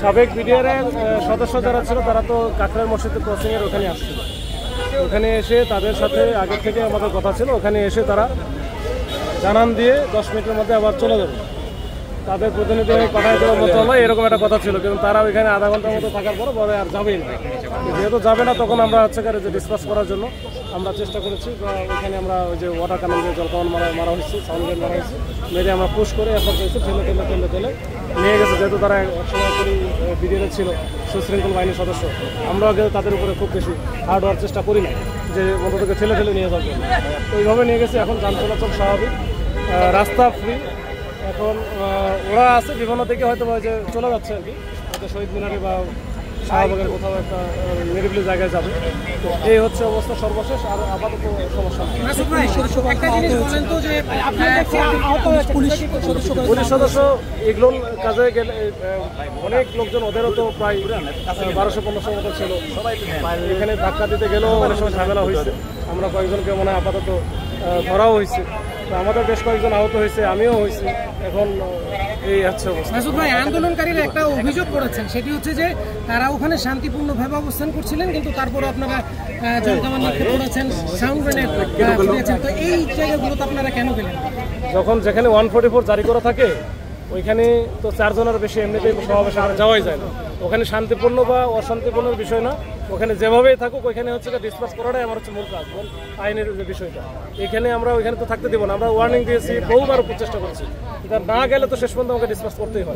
সাবেক বিডিআরের সদস্য যারা ছিল তারা তো কাকরাইল মসজিদে ক্রসিংয়ের ওখানে আসছিল। ওখানে এসে তাদের সাথে আগের থেকে আমাদের কথা ছিল, ওখানে এসে তারা জানান দিয়ে 10 মিনিটের মধ্যে আবার চলে যাবে। তাদের প্রতিনিধি পাঠাই দেওয়ার মতো হলো এরকম একটা কথা ছিল, কিন্তু তারা ওইখানে আধা ঘন্টার মতো থাকার পরে বলে আর যাবেই না। যেহেতু যাবে না তখন আমরা হচ্ছে যে ডিসকাস করার জন্য আমরা চেষ্টা করেছি, ওইখানে আমরা ওই যে ওয়াটার কামান দিয়ে জলকামান মারা হয়েছে, সাউন্ড গেট মারা হয়েছে, মেরে আমরা পুশ করে এরপর করেছি ঠেলে নিয়ে গেছে। যেহেতু তারা একসময় করি বিডিআর ছিল সুশৃঙ্খল বাহিনীর সদস্য, আমরাও কিন্তু তাদের উপরে খুব বেশি হার্ড ওয়ার্ক চেষ্টা করি না যে বন্ধুদেরকে ঠেলে নিয়ে যাবে। ওইভাবে নিয়ে গেছি। এখন যান চলাচল স্বাভাবিক, রাস্তা ফ্রি। এখন ওরা আছে বিভিন্ন দিকে হয়তো যে চলে যাচ্ছে আর কি, হয়তো শহীদ মিনারে বা শাহবাগের কোথাও একটা নিরিবিলি জায়গায় যাবে। তো এই হচ্ছে অবস্থা সর্বশেষ। আর আপাতত সমস্যা পুলিশ সদস্য এগুলো কাজে গেলে অনেক লোকজন, ওদেরও তো প্রায় 1200-1500 মতো ছিল। এখানে ধাক্কা দিতে গেলেও অনেক সময় ঝামেলা হয়েছে। আমরা কয়েকজনকে মনে হয় আপাতত ধরাও হয়েছে। তো আমাদের বেশ কয়েকজন আহত হয়েছে, আমিও হয়েছি। এখন এই হচ্ছে অবস্থা। মাসুদ ভাই, আন্দোলনকারীরা একটা অভিযোগ করেছেন, সেটি হচ্ছে যে তারা ওখানে শান্তিপূর্ণভাবে অবস্থান করছিলেন, কিন্তু তারপরে আপনারা জলকামান নিক্ষেপ করেছেন, সাউন্ড গ্রেনেড করেছেন। তো এই জায়গাগুলোতে আপনারা কেন গেলেন? যেখানে 144 জারি করা থাকে ওইখানে তো 4 জনের বেশি এমনিতেই সমাবেশ যাওয়াই যায় না। ওখানে শান্তিপূর্ণ বা অশান্তিপূর্ণের বিষয় না, ওখানে যেভাবেই থাকুক ওইখানে হচ্ছে ডিসকাস করাটাই আমার হচ্ছে মূল কাজ, আইনের যে বিষয়টা। এখানে আমরা ওইখানে তো থাকতে দেবো না। আমরা ওয়ার্নিং দিয়েছি, বহুবার চেষ্টা করেছি, না গেলে তো শেষ পর্যন্ত আমাকে ডিসকাস করতেই হয়।